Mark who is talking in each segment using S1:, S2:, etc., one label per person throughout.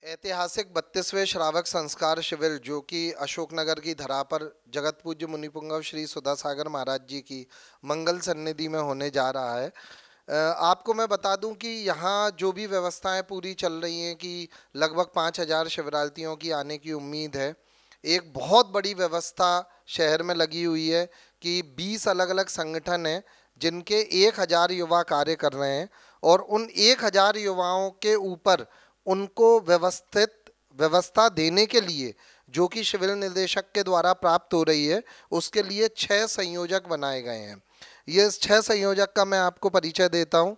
S1: ऐतिहासिक 32वें श्रावक संस्कार शिविर जो कि अशोकनगर की धरा पर जगत पूज्य मुनिपुंगव श्री सुधासागर महाराज जी की मंगल सन्निधि में होने जा रहा है। आपको मैं बता दूं कि यहाँ जो भी व्यवस्थाएं पूरी चल रही हैं कि लगभग 5,000 शिवरार्थियों की आने की उम्मीद है। एक बहुत बड़ी व्यवस्था शहर में लगी हुई है कि 20 अलग अलग संगठन हैं जिनके 1,000 युवा कार्य कर रहे हैं और उन 1,000 युवाओं के ऊपर उनको व्यवस्था देने के लिए जो कि शिविर निदेशक के द्वारा प्राप्त हो रही है, उसके लिए 6 संयोजक बनाए गए हैं। ये 6 संयोजक का मैं आपको परिचय देता हूँ।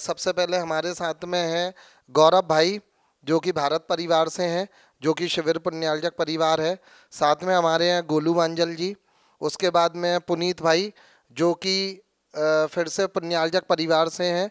S1: सबसे पहले हमारे साथ में है गौरव भाई जो कि भारत परिवार से हैं, जो कि शिविर पुण्यालजक परिवार है। साथ में हमारे हैं गोलू वांजल जी। उसके बाद में पुनीत भाई जो कि फिर से पुण्यालजक परिवार से हैं,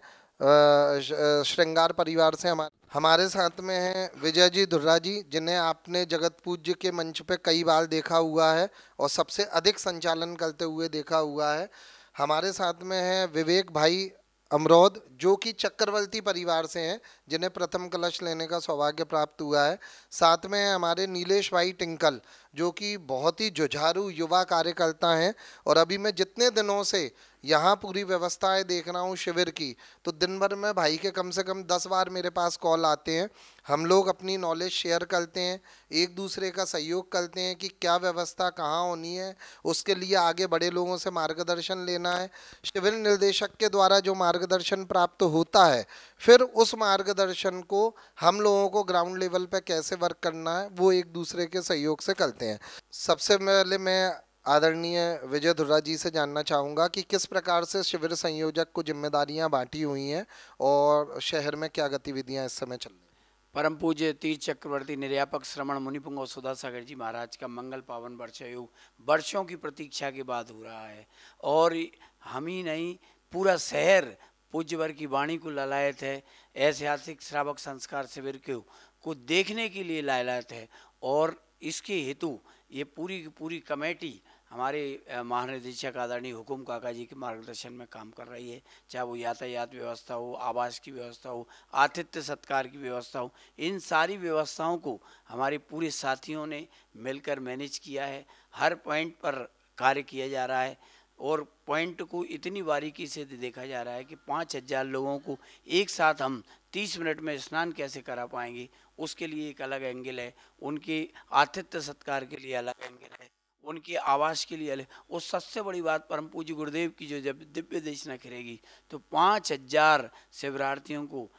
S1: श्रृंगार परिवार से। हमारे साथ में हैं विजय जी धुर्रा जी, जिन्हें आपने जगत पूज्य के मंच पे कई बार देखा हुआ है और सबसे अधिक संचालन करते हुए देखा हुआ है। हमारे साथ में हैं विवेक भाई अमरोद जो कि चक्रवर्ती परिवार से हैं, जिन्हें प्रथम कलश लेने का सौभाग्य प्राप्त हुआ है। साथ में हैं हमारे नीलेश भाई टिंकल जो कि बहुत ही जुझारू युवा कार्यकर्ता हैं। और अभी मैं जितने दिनों से यहाँ पूरी व्यवस्थाएं देख रहा हूँ शिविर की, तो दिन भर में भाई के कम से कम 10 बार मेरे पास कॉल आते हैं। हम लोग अपनी नॉलेज शेयर करते हैं, एक दूसरे का सहयोग करते हैं कि क्या व्यवस्था कहाँ होनी है, उसके लिए आगे बड़े लोगों से मार्गदर्शन लेना है। शिविर निर्देशक के द्वारा जो मार्गदर्शन प्राप्त होता है, फिर उस मार्गदर्शन को हम लोगों को ग्राउंड लेवल पे कैसे वर्क करना है वो एक दूसरे के सहयोग से करते हैं। सबसे पहले मैं आदरणीय विजय धुर्रा जी से जानना चाहूँगा कि किस प्रकार से शिविर संयोजक को जिम्मेदारियां बांटी हुई हैं और शहर में क्या गतिविधियां इस समय चल रही हैं।
S2: परम पूज्य तीर्थ चक्रवर्ती निर्यापक श्रमण मुनिपुंगव सुधासागर जी महाराज का मंगल पावन वर्षायोग वर्षों की प्रतीक्षा के बाद हो रहा है और हम ही नहीं पूरा शहर पूज्यवर की वाणी को ललायत है। ऐतिहासिक श्रावक संस्कार शिविर को देखने के लिए लालायत है और इसके हेतु ये पूरी की पूरी कमेटी हमारे महानिदेशक आदरणीय हुकुम काका जी के मार्गदर्शन में काम कर रही है। चाहे वो यातायात व्यवस्था हो, आवास की व्यवस्था हो, आतिथ्य सत्कार की व्यवस्था हो, इन सारी व्यवस्थाओं को हमारे पूरे साथियों ने मिलकर मैनेज किया है। हर पॉइंट पर कार्य किया जा रहा है और पॉइंट को इतनी बारीकी से देखा जा रहा है कि 5,000 लोगों को एक साथ हम 30 मिनट में स्नान कैसे करा पाएंगे, उसके लिए एक अलग एंगल है। उनके आतिथ्य सत्कार के लिए अलग एंगल है, उनके आवास के लिए अलग। और सबसे बड़ी बात परम पूज्य गुरुदेव की जो जब दिव्य दक्षिणा करेगी तो 5,000 शिवरार्थियों को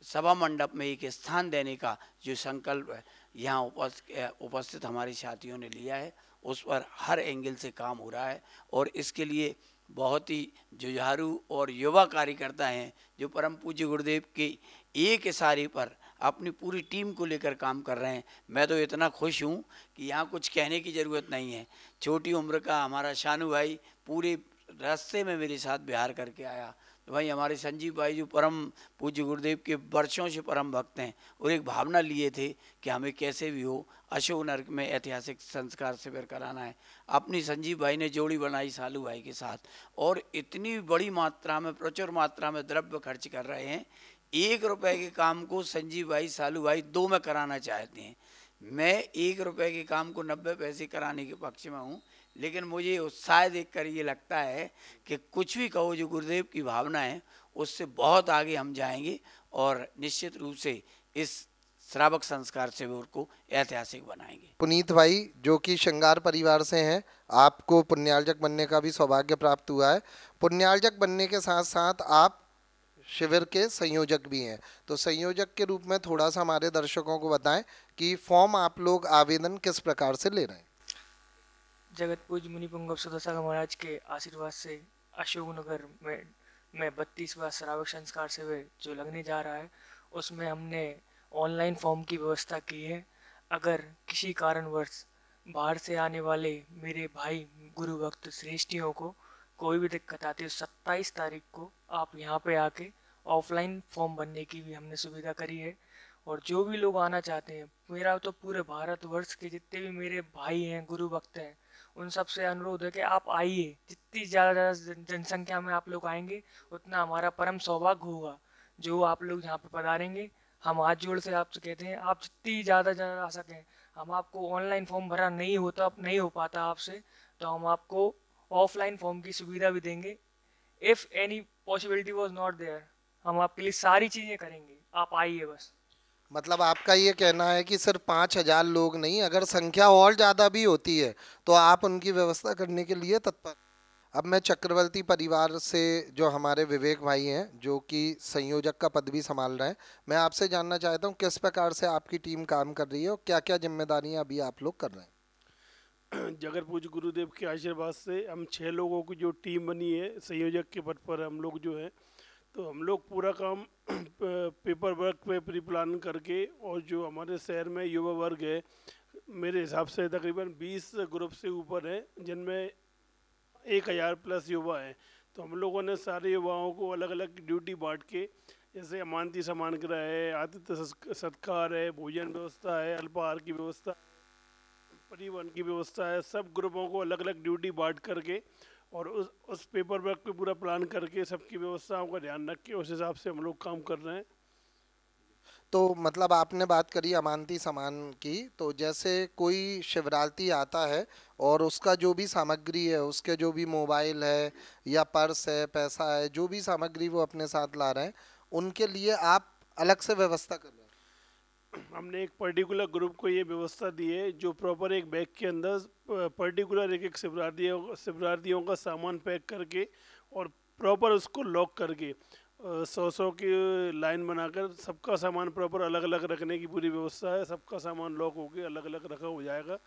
S2: सभा मंडप में एक स्थान देने का जो संकल्प है यहाँ उपस्थित हमारे साथियों ने लिया है, उस पर हर एंगल से काम हो रहा है। और इसके लिए बहुत ही जुझारू और युवा कार्यकर्ता हैं जो परम पूज्य गुरुदेव के एक इशारे पर अपनी पूरी टीम को लेकर काम कर रहे हैं। मैं तो इतना खुश हूँ कि यहाँ कुछ कहने की ज़रूरत नहीं है। छोटी उम्र का हमारा शानू भाई पूरे रास्ते में मेरे साथ बिहार करके आया। तो भाई हमारे संजीव भाई जो परम पूज्य गुरुदेव के वर्षों से परम भक्त हैं और एक भावना लिए थे कि हमें कैसे भी हो अशोकनगर में ऐतिहासिक संस्कार शिविर कराना है। अपनी संजीव भाई ने जोड़ी बनाई सालू भाई के साथ और इतनी बड़ी मात्रा में प्रचुर मात्रा में द्रव्य खर्च कर रहे हैं। 1 रुपए के काम को संजीव भाई सालू भाई 2 में कराना चाहते हैं। मैं 1 रुपए के काम को 90 पैसे कराने के पक्ष में हूँ, लेकिन मुझे उत्साह देखकर ये लगता है कि कुछ भी कहो जो गुरुदेव की भावना है उससे बहुत आगे हम जाएंगे और निश्चित रूप से इस श्रावक संस्कार शिविर को ऐतिहासिक बनाएंगे।
S1: पुनीत भाई जो कि श्रृंगार परिवार से हैं, आपको पुण्यालजक बनने का भी सौभाग्य प्राप्त हुआ है। पुण्यालजक बनने के साथ साथ आप शिविर के संयोजक भी हैं, तो संयोजक के रूप में थोड़ा सा हमारे दर्शकों को बताएं कि फॉर्म आप लोग आवेदन किस प्रकार से ले रहे हैं।
S3: जगत पूज्य मुनिपुंगव सुधासागर महाराज के आशीर्वाद से अशोकनगर में 32वां श्रावक संस्कार शिविर जो लगने जा रहा है उसमें हमने ऑनलाइन फॉर्म की व्यवस्था की है। अगर किसी कारणवश बाहर से आने वाले मेरे भाई गुरु भक्त श्रेष्ठियों को कोई भी दिक्कत आती है 27 तारीख को आप यहाँ पे आके ऑफलाइन फॉर्म भरने की भी हमने सुविधा करी है। और जो भी लोग आना चाहते हैं, मेरा तो पूरे भारतवर्ष के जितने भी मेरे भाई हैं गुरु भक्त हैं उन सब से अनुरोध है कि आप आइए। जितनी ज़्यादा जनसंख्या में आप लोग आएंगे उतना हमारा परम सौभाग्य होगा। जो आप लोग यहाँ पे पधारेंगे हम हाथ जोड़ से आपसे कहते हैं, आप जितनी ज़्यादा ज़्यादा आ सकें, हम आपको ऑनलाइन फॉर्म भरा नहीं हो पाता आपसे, तो हम आपको ऑफलाइन फॉर्म की सुविधा भी देंगे। If any possibility was not there, हम आपके लिए सारी चीज़ें करेंगे, आप आइए बस।
S1: मतलब आपका ये कहना है कि सिर्फ 5,000 लोग नहीं, अगर संख्या और ज़्यादा भी होती है तो आप उनकी व्यवस्था करने के लिए तत्पर। अब मैं चक्रवर्ती परिवार से जो हमारे विवेक भाई हैं जो कि संयोजक का पद भी संभाल रहे हैं, मैं आपसे जानना चाहता हूँ किस प्रकार से आपकी टीम काम कर रही है और क्या क्या जिम्मेदारियां अभी आप लोग कर रहे हैं।
S4: जगत पूज्य गुरुदेव के आशीर्वाद से हम 6 लोगों की जो टीम बनी है संयोजक के पद पर हम लोग जो है, तो हम लोग पूरा काम पेपर वर्क पे प्री प्लान करके, और जो हमारे शहर में युवा वर्ग है मेरे हिसाब से तकरीबन 20 ग्रुप से ऊपर है, जिनमें 1,000 प्लस युवा हैं। तो हम लोगों ने सारे युवाओं को अलग अलग ड्यूटी बांट के, जैसे अमानती सामान ग्रह है, आतिथ्य सत्कार है, भोजन व्यवस्था है, अल्पाहार की व्यवस्था, परिवहन की व्यवस्था है, सब ग्रुपों को अलग अलग ड्यूटी बांट करके और उस पेपर वर्क पे पूरा प्लान करके सबकी व्यवस्थाओं का ध्यान रख के उस हिसाब से हम लोग काम कर रहे हैं।
S1: तो मतलब आपने बात करी अमानती सामान की, तो जैसे कोई शिवरात्रि आता है और उसका जो भी सामग्री है, उसके जो भी मोबाइल है या पर्स है, पैसा है, जो भी सामग्री वो अपने साथ ला रहे हैं, उनके लिए आप अलग से व्यवस्था कर रहे हैं।
S4: हमने एक पर्टिकुलर ग्रुप को ये व्यवस्था दी है जो प्रॉपर एक बैग के अंदर पर्टिकुलर एक एक शिवरात्रियों का सामान पैक करके और प्रॉपर उसको लॉक करके 100 की लाइन बनाकर सबका सामान प्रॉपर अलग अलग रखने की पूरी व्यवस्था है। सबका सामान लॉक होकर अलग अलग रखा हो जाएगा,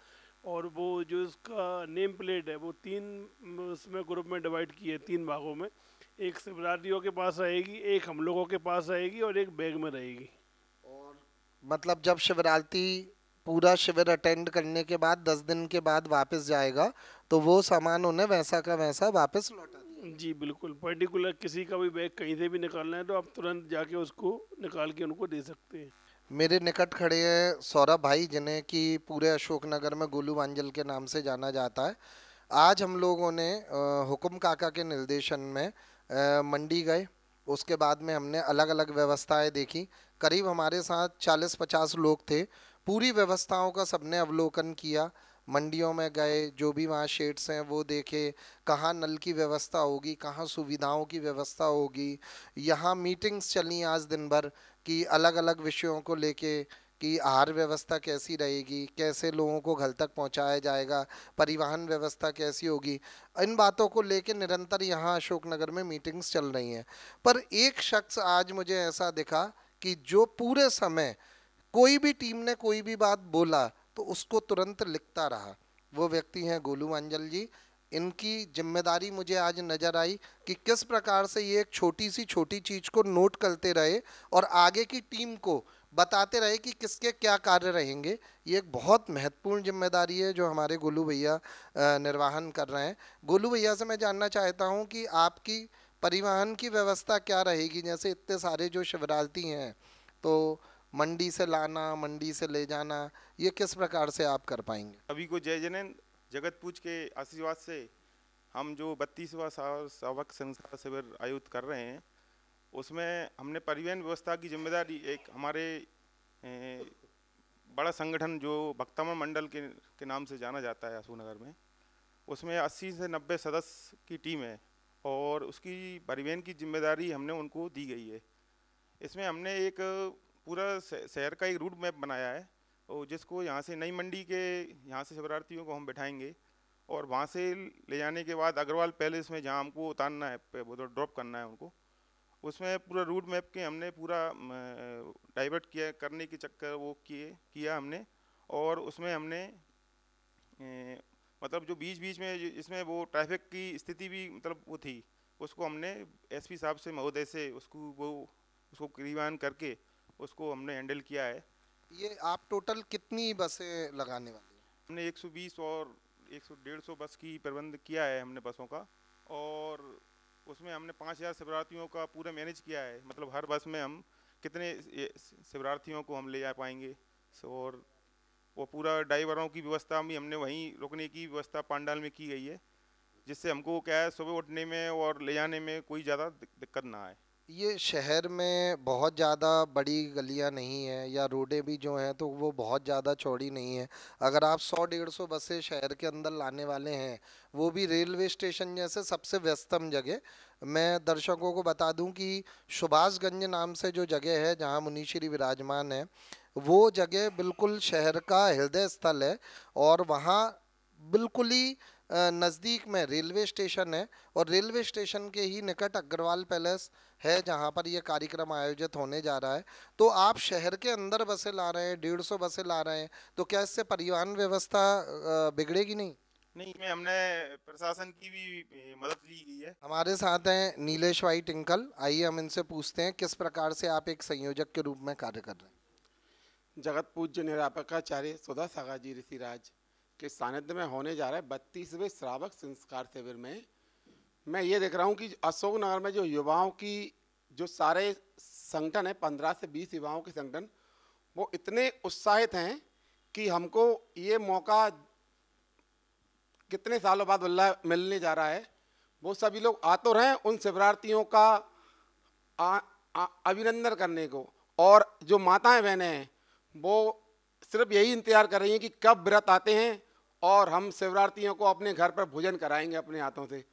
S4: और वो जो इसका नेम प्लेट है वो 3 उसमें ग्रुप में डिवाइड की है, 3 भागों में। एक शिवरात्रियों के पास रहेगी, एक हम लोगों के पास रहेगी और एक बैग में रहेगी।
S1: और मतलब जब शिवरात्रि पूरा शिविर अटेंड करने के बाद 10 दिन के बाद वापस जाएगा तो वो सामान उन्हें वैसा का वैसा वापस लौटा दिया।
S4: जी बिल्कुल, पर्टिकुलर किसी का भी बैग कहीं से भी निकालना है तो आप तुरंत जाके उसको निकाल के उनको दे सकते हैं।
S1: मेरे निकट खड़े हैं सौरभ भाई, जिन्हें कि पूरे अशोकनगर में गोलू वांजल के नाम से जाना जाता है। आज हम लोगों ने हुकुम काका के निर्देशन में मंडी गए। उसके बाद में हमने अलग अलग व्यवस्थाएं देखी। करीब हमारे साथ 40-50 लोग थे। पूरी व्यवस्थाओं का सबने अवलोकन किया। मंडियों में गए, जो भी वहाँ शेड्स हैं वो देखे, कहाँ नल की व्यवस्था होगी, कहाँ सुविधाओं की व्यवस्था होगी। यहाँ मीटिंग्स चली आज दिन भर कि अलग अलग विषयों को लेके कि आहार व्यवस्था कैसी रहेगी, कैसे लोगों को घर तक पहुंचाया जाएगा, परिवहन व्यवस्था कैसी होगी। इन बातों को लेके निरंतर यहाँ अशोकनगर में मीटिंग्स चल रही हैं। पर एक शख्स आज मुझे ऐसा दिखा कि जो पूरे समय कोई भी टीम ने कोई भी बात बोला तो उसको तुरंत लिखता रहा। वो व्यक्ति हैं गोलू वांजल जी। इनकी जिम्मेदारी मुझे आज नज़र आई कि किस प्रकार से ये एक छोटी सी छोटी चीज़ को नोट करते रहे और आगे की टीम को बताते रहे कि किसके क्या कार्य रहेंगे। ये एक बहुत महत्वपूर्ण जिम्मेदारी है जो हमारे गोलू भैया निर्वाहन कर रहे हैं। गोलू भैया से मैं जानना चाहता हूँ कि आपकी परिवहन की व्यवस्था क्या रहेगी। जैसे इतने सारे जो शिवरात्रि हैं तो मंडी से लाना, मंडी से ले जाना, ये किस प्रकार से आप कर पाएंगे।
S5: सभी को जय जैनेन्द्र। जगत पूज के आशीर्वाद से हम जो 32वां सावक संस्कार शिविर आयोजित कर रहे हैं उसमें हमने परिवहन व्यवस्था की जिम्मेदारी एक हमारे बड़ा संगठन जो भक्तमण मंडल के नाम से जाना जाता है अशोकनगर में, उसमें 80 से 90 सदस्य की टीम है और उसकी परिवहन की जिम्मेदारी हमने उनको दी गई है। इसमें हमने एक पूरा शहर का एक रूट मैप बनाया है और जिसको यहाँ से नई मंडी के यहाँ से शिवरात्रियों को हम बैठाएंगे और वहाँ से ले जाने के बाद अग्रवाल पैलेस में जहाँ हमको उतारना है वो तो ड्रॉप करना है उनको, उसमें पूरा रूट मैप के हमने पूरा डाइवर्ट किया करने के चक्कर वो किया हमने। और उसमें हमने मतलब जो बीच बीच में इसमें वो ट्रैफिक की स्थिति भी मतलब वो थी, उसको हमने एसपी साहब से महोदय से उसको क्रियान्वयन करके उसको हमने हैंडल किया है।
S1: ये आप टोटल कितनी बसें लगाने वाले हैं?
S5: हमने 120 और 100-150 बस की प्रबंध किया है हमने बसों का, और उसमें हमने 5,000 शिवरार्थियों का पूरा मैनेज किया है। मतलब हर बस में हम कितने शिवरार्थियों को हम ले जा पाएंगे, और वो पूरा ड्राइवरों की व्यवस्था भी हमने वहीं रुकने की व्यवस्था पांडाल में की गई है, जिससे हमको क्या है सुबह उठने में और ले जाने में कोई ज़्यादा दिक्कत ना आए।
S1: ये शहर में बहुत ज़्यादा बड़ी गलियां नहीं है या रोडें भी जो हैं तो वो बहुत ज़्यादा चौड़ी नहीं है। अगर आप 100-150 बसें शहर के अंदर लाने वाले हैं, वो भी रेलवे स्टेशन जैसे सबसे व्यस्तम जगह, मैं दर्शकों को बता दूं कि सुभाषगंज नाम से जो जगह है जहां मुनीश्री विराजमान है, वो जगह बिल्कुल शहर का हृदय स्थल है। और वहाँ बिल्कुल ही नज़दीक में रेलवे स्टेशन है और रेलवे स्टेशन के ही निकट अग्रवाल पैलेस है जहाँ पर ये कार्यक्रम आयोजित होने जा रहा है। तो आप शहर के अंदर बसें ला रहे हैं, 150 बसें ला रहे हैं, तो क्या इससे परिवहन व्यवस्था बिगड़ेगी नहीं?
S5: नहीं, इसमें हमने प्रशासन की भी मदद ली गई है।
S1: हमारे साथ हैं नीलेश भाई टिंकल, आइए हम इनसे पूछते हैं किस प्रकार से आप एक संयोजक के रूप में कार्य कर रहे हैं।
S6: जगत पूज्य निरापकाचार्य सुधा सागर जी ऋषिराज के सानिध्य में होने जा रहा है 32वें श्रावक संस्कार शिविर में मैं ये देख रहा हूँ कि अशोक नगर में जो युवाओं की जो सारे संगठन है 15 से 20 युवाओं के संगठन, वो इतने उत्साहित हैं कि हमको ये मौका कितने सालों बाद मिलने जा रहा है। वो सभी लोग आ तो रहे हैं उन शिवरार्थियों का अभिनंदन करने को, और जो माताएं बहनें हैं वो सिर्फ यही इंतजार कर रही हैं कि कब व्रत आते हैं और हम शिवरार्थियों को अपने घर पर भोजन कराएंगे अपने हाथों से।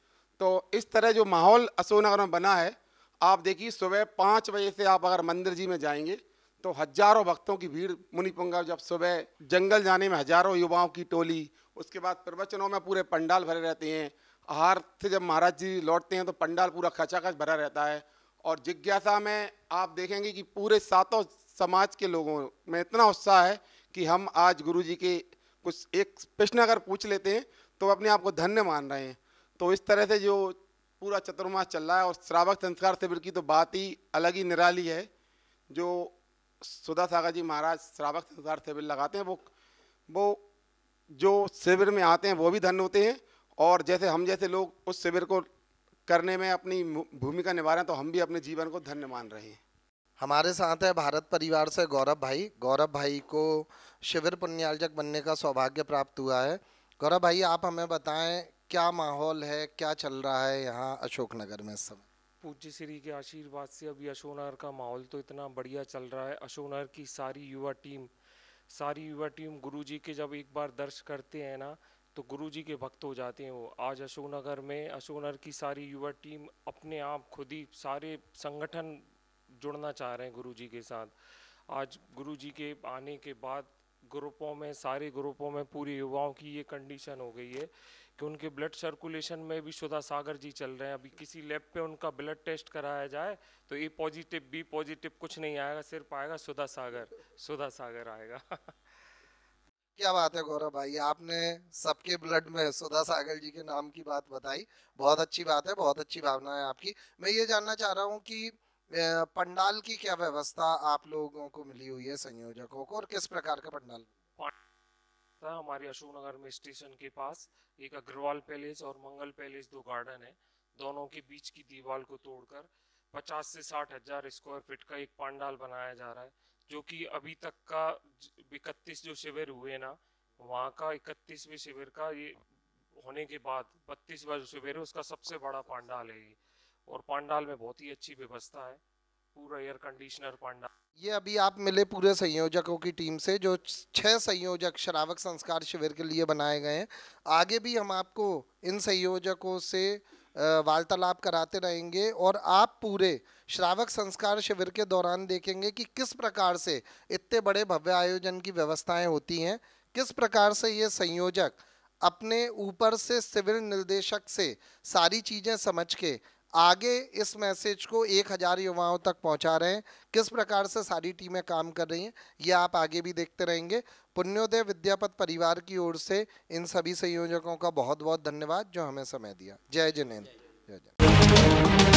S6: तो इस तरह जो माहौल अशोकनगर में बना है, आप देखिए सुबह 5 बजे से आप अगर मंदिर जी में जाएंगे तो हजारों भक्तों की भीड़ मुनिपुंगव, जब सुबह जंगल जाने में हजारों युवाओं की टोली, उसके बाद प्रवचनों में पूरे पंडाल भरे रहते हैं, आहार से जब महाराज जी लौटते हैं तो पंडाल पूरा खचाखच भरा रहता है। और जिज्ञासा में आप देखेंगे कि पूरे 7 समाज के लोगों में इतना उत्साह है कि हम आज गुरु जी के कुछ एक प्रश्न अगर पूछ लेते हैं तो अपने आप को धन्य मान रहे हैं। तो इस तरह से जो पूरा चतुर्मास चल रहा है, और श्रावक संस्कार शिविर की तो बात ही अलग ही निराली है। जो सुधा सागर जी महाराज श्रावक संस्कार शिविर लगाते हैं, वो जो शिविर में आते हैं वो भी धन्य होते हैं, और जैसे हम जैसे लोग उस शिविर को करने में अपनी भूमिका निभा रहे हैं तो हम भी अपने जीवन को धन्य मान रहे हैं।
S1: हमारे साथ है भारत परिवार से गौरव भाई। गौरव भाई को शिविर पुण्यार्जक बनने का सौभाग्य प्राप्त हुआ है। गौरव भाई, आप हमें बताएं क्या माहौल है, क्या चल रहा है यहाँ अशोकनगर में इस समय?
S7: पूज्य श्री के आशीर्वाद से अभी अशोकनगर का माहौल तो इतना बढ़िया चल रहा है। अशोकनगर की सारी युवा टीम गुरु जी के जब एक बार दर्शन करते हैं ना तो गुरु जी के भक्त हो जाते हैं वो। आज अशोकनगर की सारी युवा टीम अपने आप खुद ही सारे संगठन जुड़ना चाह रहे हैं गुरु जी के साथ। आज गुरु जी के आने के बाद सारे ग्रुपों में पूरे युवाओं की ये कंडीशन हो गई है कि उनके ब्लड सर्कुलेशन में भी सुधा सागर जी चल रहे हैं। अभी किसी लैब पे उनका ब्लड टेस्ट कराया जाए तो ए पॉजिटिव बी पॉजिटिव कुछ नहीं आएगा, सिर्फ आएगा सुधा सागर आएगा।
S1: क्या बात है गौरव भाई, आपने सबके ब्लड में सुधा सागर जी के नाम की बात बताई। बहुत अच्छी बात है, बहुत अच्छी भावना है आपकी। मैं ये जानना चाह रहा हूँ कि पंडाल की क्या व्यवस्था आप लोगों को मिली हुई है संयोजकों को, और किस प्रकार का पंडाल?
S7: हमारे अशोकनगर में स्टेशन के पास एक अग्रवाल पैलेस और मंगल पैलेस 2 गार्डन है। दोनों के बीच की दीवार को तोड़कर 50 से 60 हजार स्क्वायर फीट का एक पंडाल बनाया जा रहा है, जो कि अभी तक का 31 जो शिविर हुए ना, वहाँ का 31वें शिविर का ये होने के बाद 32वां जो शिविर है उसका सबसे बड़ा पंडाल है ये। और पंडाल में बहुत ही अच्छी व्यवस्था है, पूरा एयर कंडीशनर पंडाल।
S1: ये अभी आप मिले पूरे संयोजकों की टीम से, जो 6 संयोजक श्रावक संस्कार शिविर के लिए बनाए गए हैं। आगे भी हम आपको इन संयोजकों से वार्तालाप कराते रहेंगे और आप पूरे श्रावक संस्कार शिविर के दौरान देखेंगे कि किस प्रकार से इतने बड़े भव्य आयोजन की व्यवस्थाएं होती हैं, किस प्रकार से ये संयोजक अपने ऊपर से सिविल निर्देशक से सारी चीज़ें समझ के आगे इस मैसेज को 1000 युवाओं तक पहुंचा रहे हैं, किस प्रकार से सारी टीमें काम कर रही हैं, ये आप आगे भी देखते रहेंगे। पुण्योदय विद्यापत परिवार की ओर से इन सभी संयोजकों का बहुत बहुत धन्यवाद जो हमें समय दिया। जय जिनेन्द्र। जय जय।